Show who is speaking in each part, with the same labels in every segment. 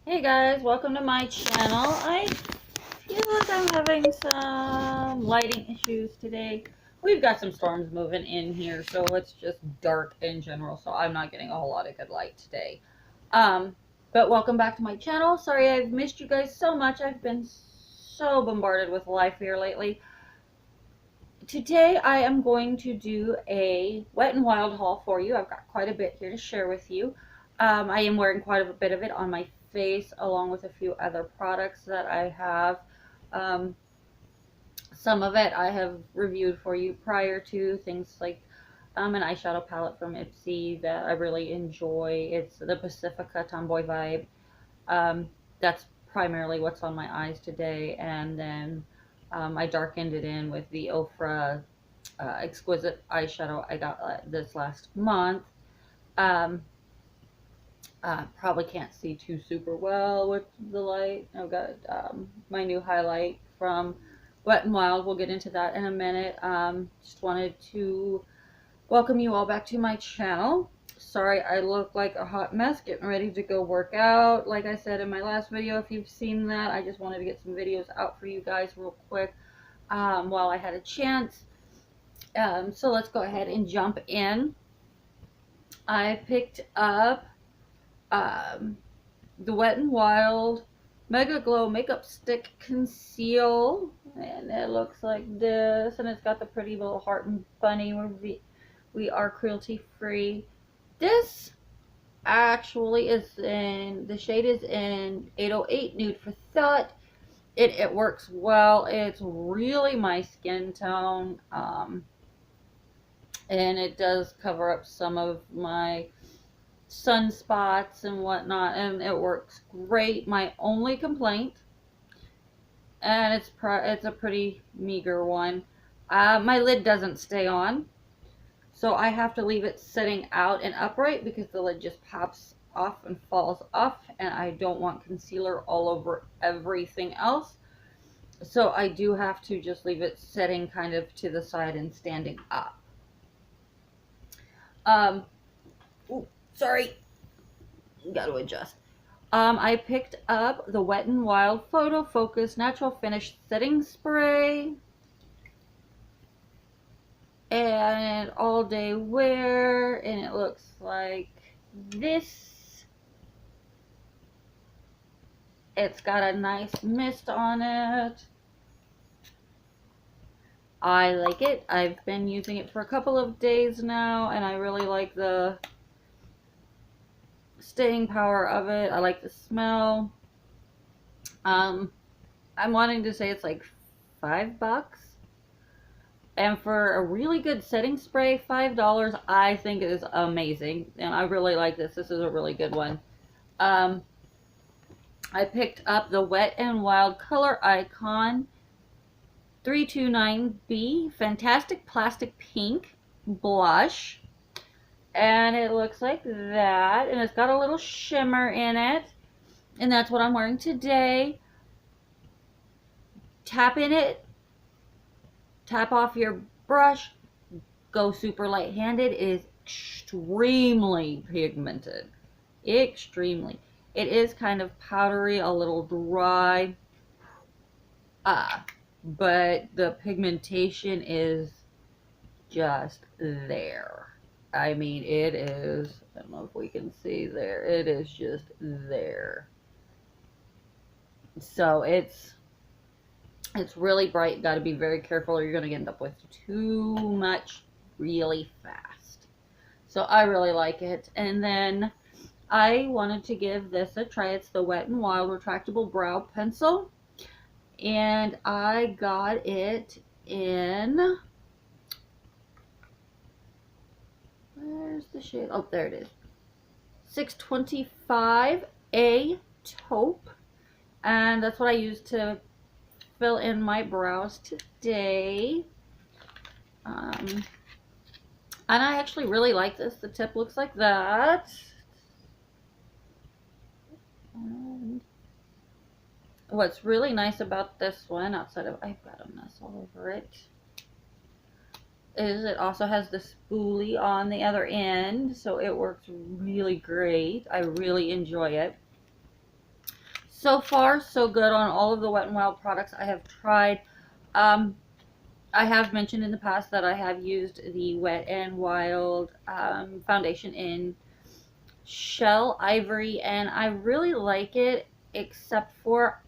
Speaker 1: Hey guys, welcome to my channel. I feel like I'm having some lighting issues today. We've got some storms moving in here, so it's just dark in general, so I'm not getting a whole lot of good light today. But welcome back to my channel. Sorry I've missed you guys so much. I've been so bombarded with life here lately. Today I am going to do a Wet n Wild haul for you. I've got quite a bit here to share with you. I am wearing quite a bit of it on my face along with a few other products that I have. Um, some of it I have reviewed for you prior to, things like an eyeshadow palette from Ipsy that I really enjoy. It's the Pacifica Tomboy Vibe. That's primarily what's on my eyes today, and then I darkened it in with the Ofra exquisite eyeshadow I got this last month. Um, Probably can't see too super well with the light. I've got my new highlight from Wet n Wild. We'll get into that in a minute. Just wanted to welcome you all back to my channel. Sorry I look like a hot mess getting ready to go work out. Like I said in my last video, if you've seen that, I just wanted to get some videos out for you guys real quick while I had a chance. So let's go ahead and jump in. I picked up um, the Wet n Wild Mega Glow Makeup Stick Conceal, and it looks like this, and it's got the pretty little heart and bunny where we are cruelty free. This actually is in, the shade is in 808 Nude for Thought. It works well. It's really my skin tone. And it does cover up some of my sunspots and whatnot, and it works great. My only complaint, and it's a pretty meager one, my lid doesn't stay on, so I have to leave it sitting out and upright because the lid just pops off and falls off, and I don't want concealer all over everything else. So I do have to just leave it sitting kind of to the side and standing up. Ooh, sorry, got to adjust. I picked up the Wet n Wild Photo Focus Natural Finish Setting Spray. And all day wear, and it looks like this. It's got a nice mist on it. I like it. I've been using it for a couple of days now, and I really like the staying power of it. I like the smell. I'm wanting to say it's like $5. And for a really good setting spray, $5, I think is amazing. And I really like this. This is a really good one. I picked up the Wet n Wild Color Icon 329B Fantastic Plastic Pink Blush. And it looks like that. And it's got a little shimmer in it. And that's what I'm wearing today. Tap in it. Tap off your brush. Go super light-handed. It is extremely pigmented. Extremely. It is kind of powdery, a little dry. But the pigmentation is just there. I mean, it is, I don't know if we can see there, it is just there. So it's really bright. Got to be very careful or you're going to end up with too much really fast. So I really like it. And then I wanted to give this a try. It's the Wet n Wild Retractable Brow Pencil. And I got it in, where's the shade? Oh, there it is. 625A Taupe. And that's what I used to fill in my brows today. And I actually really like this. The tip looks like that. And what's really nice about this one, outside of, I've got a mess all over it, is it also has the spoolie on the other end, so it works really great. I really enjoy it. So far, so good on all of the Wet n Wild products I have tried. I have mentioned in the past that I have used the Wet n Wild foundation in Shell Ivory, and I really like it, except for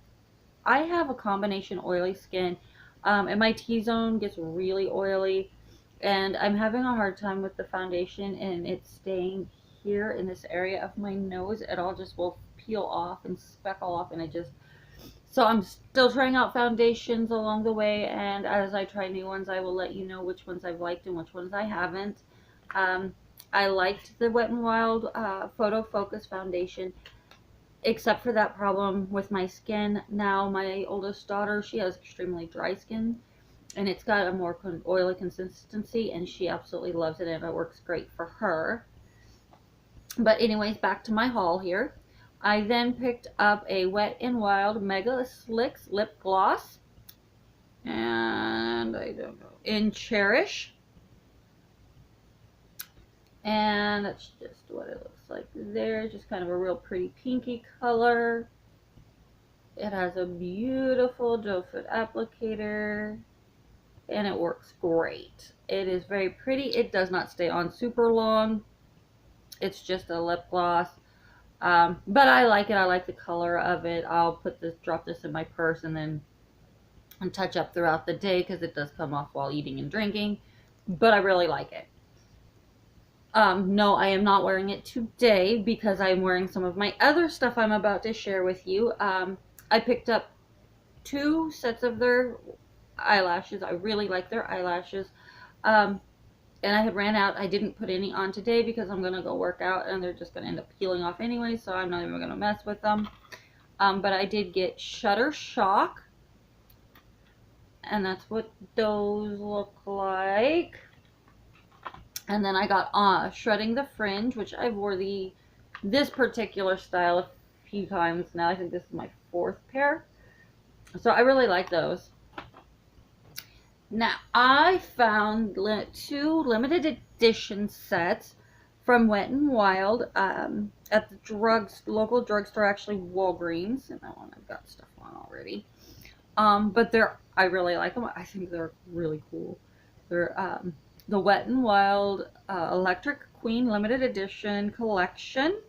Speaker 1: I have a combination oily skin, and my T-zone gets really oily, and I'm having a hard time with the foundation, and it's staying here in this area of my nose. It all just will peel off and speckle off, and it just, so I'm still trying out foundations along the way, and as I try new ones, I will let you know which ones I've liked and which ones I haven't. Um, I liked the Wet n Wild Photo Focus foundation, except for that problem with my skin. Now my oldest daughter, she has extremely dry skin, and it's got a more oily consistency, and she absolutely loves it, and it works great for her. But anyways, back to my haul here. I then picked up a Wet n Wild Mega Slicks lip gloss, and I don't know, in Cherish, and that's just what it looks like there. Just kind of a real pretty pinky color. It has a beautiful doe foot applicator, and it works great. It is very pretty. It does not stay on super long. It's just a lip gloss. But I like it. I like the color of it. I'll put this, drop this in my purse, and then touch up throughout the day because it does come off while eating and drinking. But I really like it. No, I am not wearing it today because I'm wearing some of my other stuff I'm about to share with you. I picked up 2 sets of their eyelashes. I really like their eyelashes. And I had ran out. I didn't put any on today because I'm going to go work out, and they're just going to end up peeling off anyway, so I'm not even going to mess with them. But I did get Shuttershock, and that's what those look like. And then I got Shredding the Fringe, which I've wore this particular style a few times now. I think this is my 4th pair. So I really like those. Now, I found 2 limited edition sets from Wet n Wild at the local drugstore, actually Walgreens, and that one I've got stuff on already. But I really like them. I think they're really cool. They're the Wet n Wild Electric Queen limited edition collection,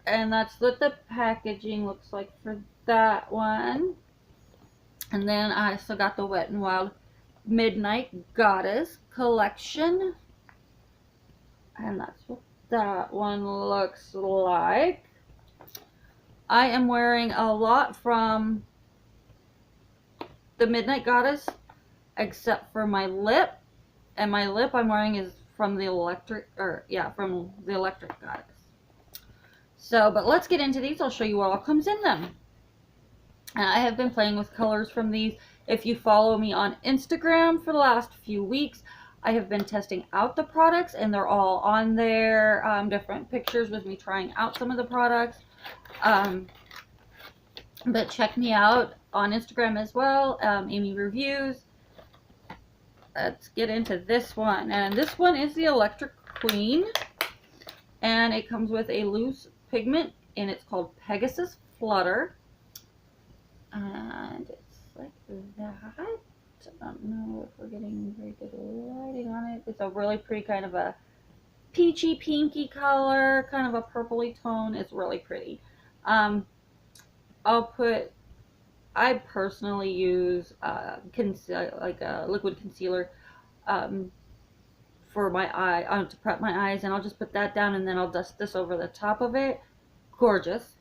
Speaker 1: and that's what the packaging looks like for that one. And then I also got the Wet n Wild Midnight Goddess collection, and that's what that one looks like. I am wearing a lot from the Midnight Goddess, except for my lip, and my lip I'm wearing is from the Electric Goddess. So, but let's get into these. I'll show you what all comes in them. And I have been playing with colors from these. If you follow me on Instagram for the last few weeks, I have been testing out the products, and they're all on there. Different pictures with me trying out some of the products. But check me out on Instagram as well, Amy Reviews. Let's get into this one. And this one is the Electric Queen. And it comes with a loose pigment, and it's called Pegasus Flutter. And it's like that. I don't know if we're getting very good lighting on it. It's a really pretty kind of a peachy pinky color, kind of a purpley tone. It's really pretty. I personally use like a liquid concealer for my eye, to prep my eyes, and I'll just put that down, and then I'll dust this over the top of it. Gorgeous.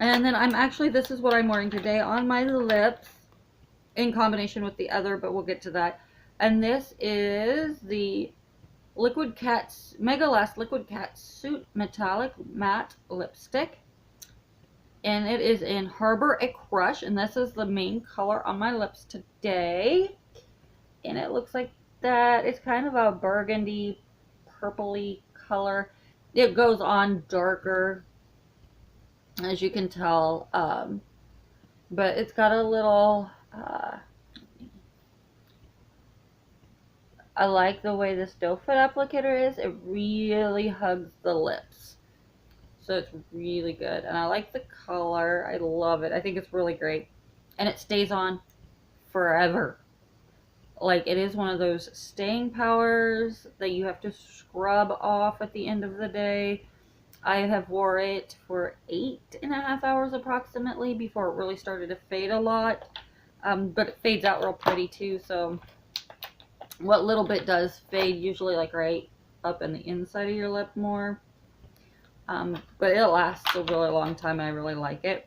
Speaker 1: And then this is what I'm wearing today on my lips in combination with the other, but we'll get to that. And this is the Mega Last Liquid Cat Suit Metallic Matte Lipstick. And it is in Harbor a Crush, and this is the main color on my lips today. And it looks like that. It's kind of a burgundy, purpley color. It goes on darker, as you can tell, but it's got a little, I like the way this doe foot applicator is. It really hugs the lips. So it's really good. And I like the color. I love it. I think it's really great. And it stays on forever. Like, it is one of those staying powers that you have to scrub off at the end of the day. I have wore it for 8.5 hours approximately before it really started to fade a lot. But it fades out real pretty too. So what little bit does fade, usually like right up in the inside of your lip more. But it lasts a really long time and I really like it.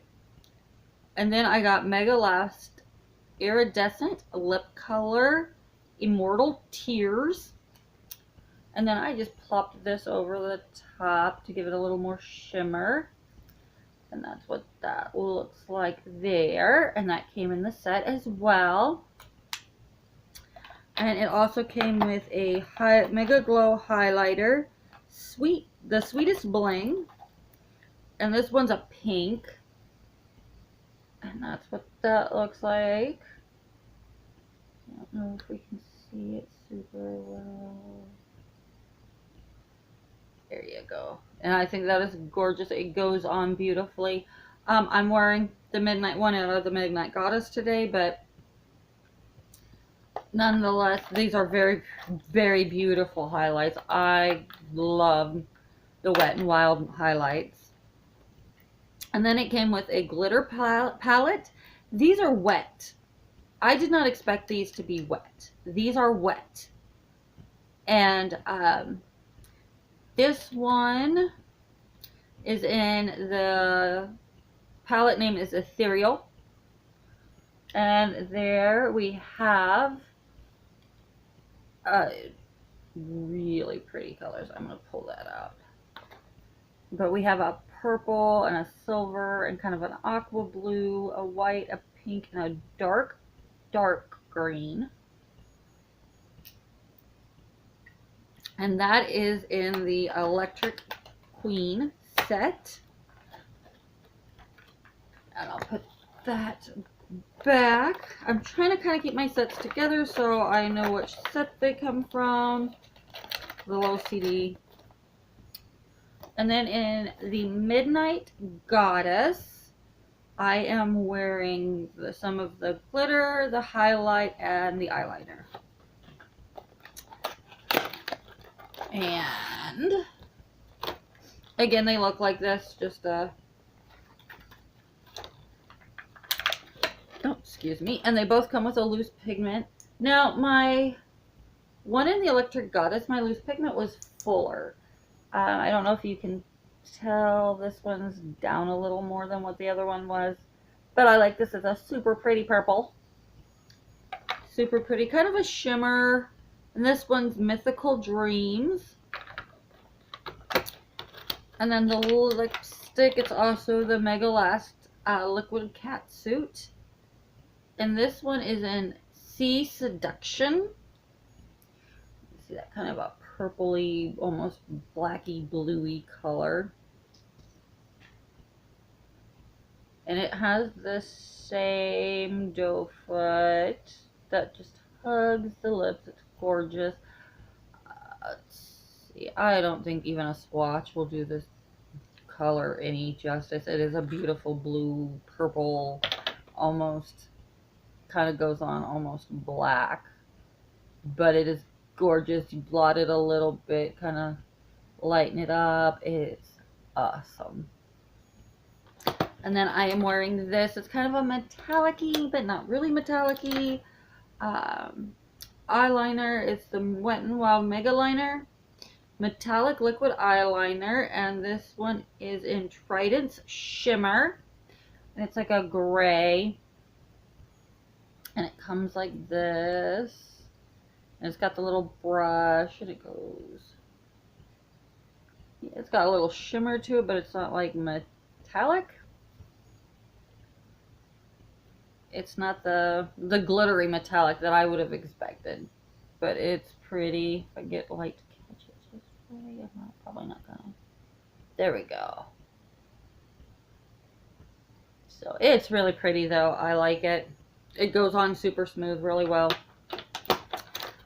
Speaker 1: And then I got Mega Last Iridescent Lip Color Immortal Tears. And then I just plopped this over the top to give it a little more shimmer. And that's what that looks like there. And that came in the set as well. And it also came with a Mega Glow highlighter. The Sweetest Bling. And this one's a pink. And that's what that looks like. I don't know if we can see it super well. There you go. And I think that is gorgeous. It goes on beautifully. I'm wearing the Midnight one out of the Midnight Goddess today, but nonetheless, these are very, very beautiful highlights. I love the Wet n Wild highlights. And then it came with a glitter palette. These are wet. I did not expect these to be wet. These are wet. And this one is in the palette name is Ethereal. And there we have really pretty colors. I'm going to pull that out. But we have a purple and a silver and kind of an aqua blue, a white, a pink, and a dark green. And that is in the Electric Queen set. And I'll put that back. I'm trying to kind of keep my sets together so I know which set they come from. The little CD. And then in the Midnight Goddess, I am wearing some of the glitter, the highlight, and the eyeliner. And again, they look like this, just oh, excuse me. And they both come with a loose pigment. Now, my one in the Electric Goddess, my loose pigment was fuller. I don't know if you can tell, this one's down a little more than what the other one was. But I like this as a super pretty purple. Super pretty, kind of a shimmer. And this one's Mythical Dreams. And then the lipstick, it's also the Mega Last Liquid Catsuit. And this one is in Sea Seduction. See that kind of a purpley, almost blacky bluey color. And it has the same doe foot that just hugs the lips. It's gorgeous. Let's see. I don't think even a swatch will do this color any justice. It is a beautiful blue, purple, almost kind of goes on almost black. But it is gorgeous. You blot it a little bit, kind of lighten it up. It's awesome. And then I am wearing this. It's kind of a metallic-y, but not really metallic-y. Eyeliner. It's the Wet n Wild Mega Liner. Metallic liquid eyeliner. And this one is in Trident's Shimmer. And it's like a gray. And it comes like this. And it's got the little brush. And it goes. Yeah, it's got a little shimmer to it, but it's not like metallic. It's not the glittery metallic that I would have expected, but it's pretty. If I get light to catch it this way, I'm probably not gonna. There we go. So it's really pretty though. I like it. It goes on super smooth, really well.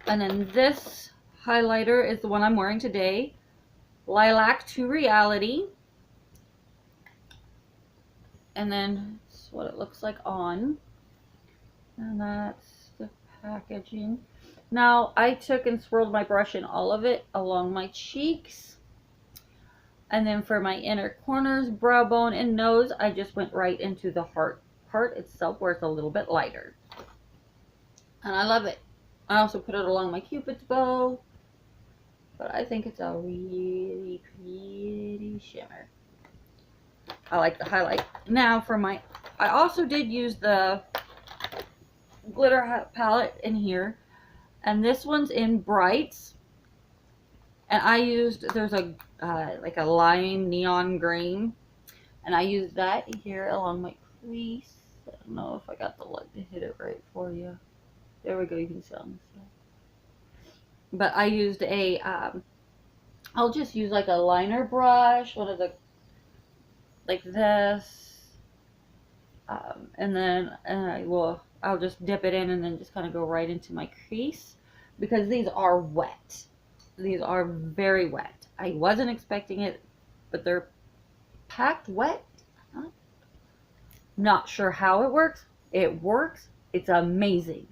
Speaker 1: And then this highlighter is the one I'm wearing today. Lilac to Reality. and then it's what it looks like on. And that's the packaging. Now, I took and swirled my brush in all of it along my cheeks. And then for my inner corners, brow bone, and nose, I just went right into the heart part itself where it's a little bit lighter. And I love it. I also put it along my Cupid's bow. But I think it's a really pretty shimmer. I like the highlight. Now for my, I also did use the glitter palette in here. And this one's in Brights. And I used, there's a like a lime neon green. And I used that here along my crease. I don't know if I got the light to hit it right for you. There we go, you can see on this side. But I used a, I'll just use like a liner brush, one of the, like this. And then I'll just dip it in and then just kind of go right into my crease. Because these are wet. These are very wet. I wasn't expecting it, but they're packed wet. Not sure how it works. It works. It's amazing.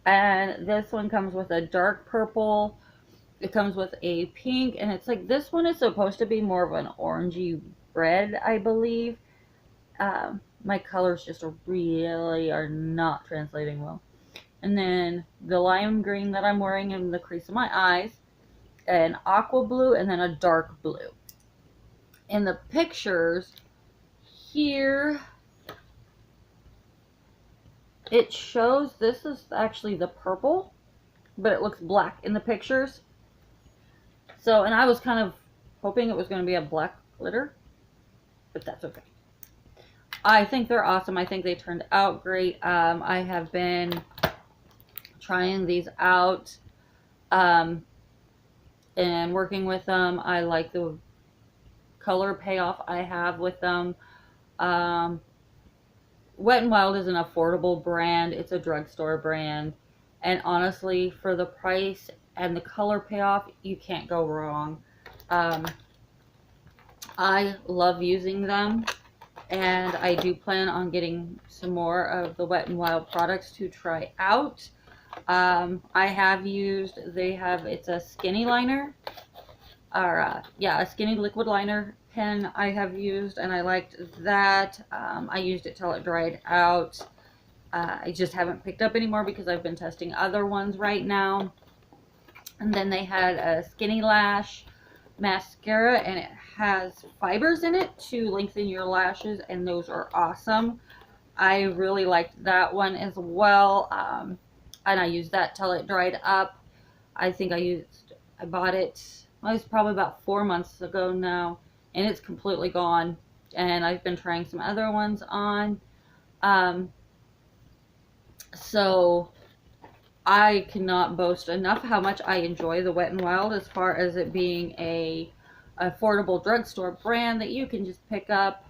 Speaker 1: And this one comes with a dark purple. It comes with a pink. And it's like, this one is supposed to be more of an orangey red, I believe. My colors just really are not translating well. And then the lime green that I'm wearing in the crease of my eyes. An aqua blue and then a dark blue. In the pictures here, it shows this is actually the purple, but it looks black in the pictures. So, and I was kind of hoping it was going to be a black glitter, but that's okay. I think they're awesome. I think they turned out great. I have been trying these out and working with them. I like the color payoff I have with them. Wet n Wild is an affordable brand. It's a drugstore brand. And honestly, for the price and the color payoff, you can't go wrong. I love using them. And I do plan on getting some more of the Wet n Wild products to try out. I have used, it's a skinny liner. Or, yeah, a skinny liquid liner pen I have used, and I liked that. I used it till it dried out. I just haven't picked up anymore because I've been testing other ones right now. And then they had a Skinny Lash mascara, and it has fibers in it to lengthen your lashes, and those are awesome. I really liked that one as well. And I used that till it dried up. I think I bought it, well, it was probably about 4 months ago now, and it's completely gone. And I've been trying some other ones on. So I cannot boast enough how much I enjoy the Wet n Wild, as far as it being a affordable drugstore brand that you can just pick up.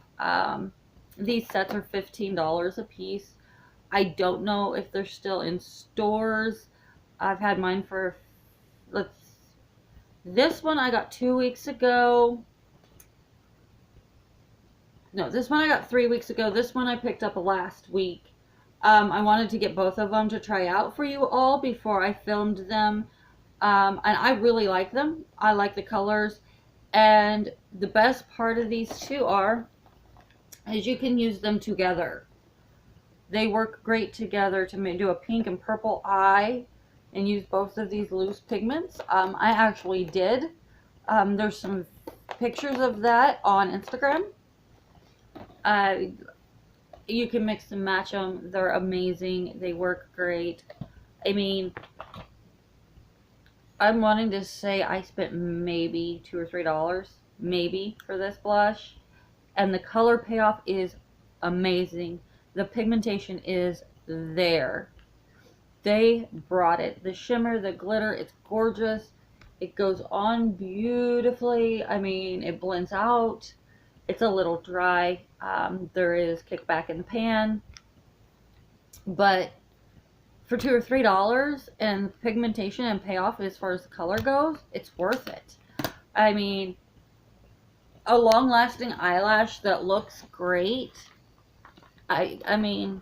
Speaker 1: These sets are $15 a piece. I don't know if they're still in stores. I've had mine for, this one I got 2 weeks ago. No, this one I got 3 weeks ago. This one I picked up last week. I wanted to get both of them to try out for you all before I filmed them. And I really like them. I like the colors. And the best part of these two is you can use them together. They work great together to do a pink and purple eye and use both of these loose pigments. I actually did. There's some pictures of that on Instagram. You can mix and match them. They're amazing. They work great. I mean, I'm wanting to say I spent maybe $2 or $3 maybe for this blush, and the color payoff is amazing. The pigmentation is there. They brought it. The shimmer, the glitter, it's gorgeous. It goes on beautifully. I mean, it blends out. It's a little dry. There is kickback in the pan. But for $2 or $3 and pigmentation and payoff as far as the color goes, it's worth it. I mean, a long-lasting eyelash that looks great I mean,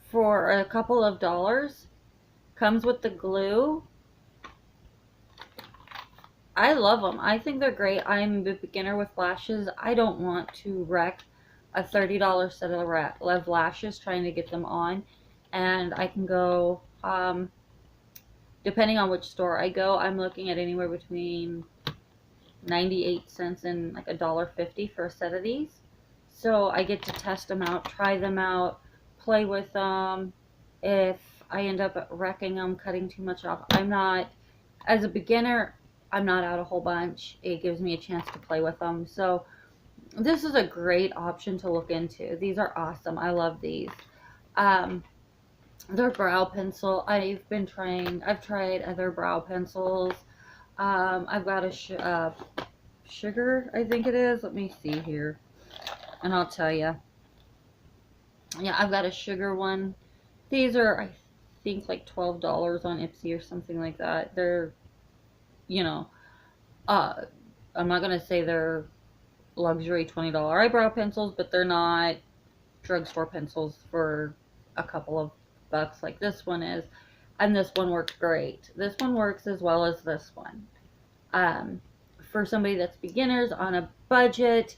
Speaker 1: for a couple of dollars, comes with the glue. I love them. I think they're great. I'm a beginner with lashes. I don't want to wreck a $30 set of lashes trying to get them on. And I can go, depending on which store I go, I'm looking at anywhere between 98 cents and like $1.50 for a set of these. So I get to test them out, try them out, play with them. If I end up wrecking them, cutting too much off, I'm not, as a beginner, I'm not out a whole bunch. It gives me a chance to play with them. So this is a great option to look into. These are awesome. I love these. Their brow pencil, I've tried other brow pencils. I've got a sugar, I think it is. Let me see here, and I'll tell you. Yeah, I've got a sugar one. These are, I think, like $12 on Ipsy or something like that. They're, you know, I'm not gonna say they're luxury $20 eyebrow pencils, but they're not drugstore pencils for a couple of bucks like this one is. And this one works great. This one works as well as this one. For somebody that's beginners on a budget,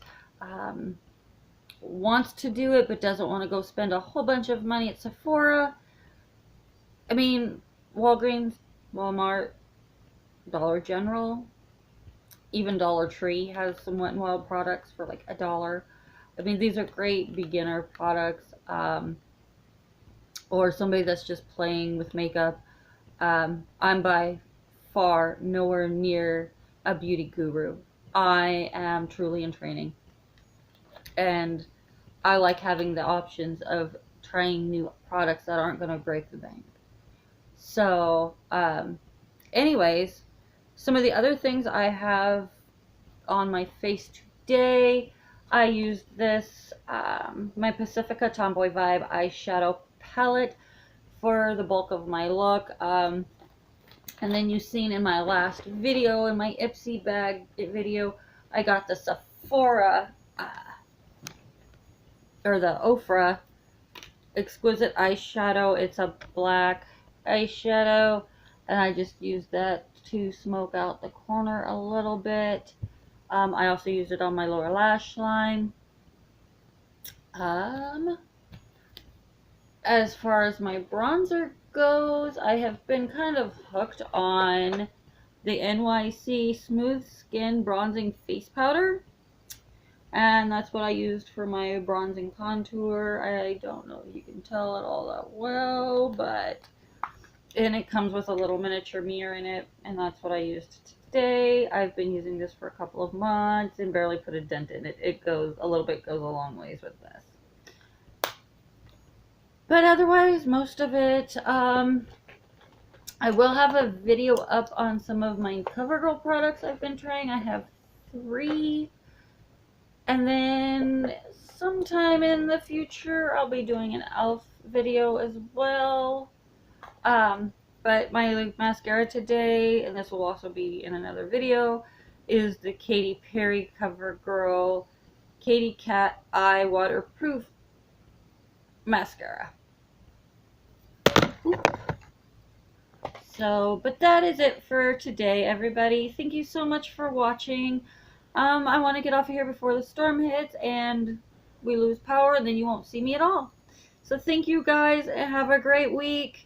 Speaker 1: wants to do it but doesn't want to go spend a whole bunch of money at Sephora. I mean, Walgreens, Walmart, Dollar General, even Dollar Tree has some Wet n Wild products for like $1. I mean, these are great beginner products. Or somebody that's just playing with makeup. I'm by far nowhere near a beauty guru. I am truly in training. And I like having the options of trying new products that aren't going to break the bank. So, anyways, some of the other things I have on my face today, I used this, my Pacifica Tomboy Vibe eyeshadow palette for the bulk of my look. And then you've seen in my last video, in my Ipsy bag video, I got the Sephora, or the Ofra Exquisite eyeshadow. It's a black eyeshadow, and I just used that to smoke out the corner a little bit. I also used it on my lower lash line. As far as my bronzer goes, I have been kind of hooked on the NYC Smooth Skin Bronzing Face Powder. And that's what I used for my bronzing contour. I don't know if you can tell it all that well, but... And it comes with a little miniature mirror in it, and that's what I used today. I've been using this for a couple of months and barely put a dent in it. It goes, a little bit goes a long ways with this. But otherwise, most of it, I will have a video up on some of my CoverGirl products I've been trying. I have 3. And then sometime in the future, I'll be doing an e.l.f. video as well. But my mascara today, and this will also be in another video, is the Katy Perry CoverGirl Katy Cat Eye Waterproof Mascara. So, but that is it for today, everybody. Thank you so much for watching. I want to get off of here before the storm hits and we lose power, and then you won't see me at all. So thank you guys, and have a great week.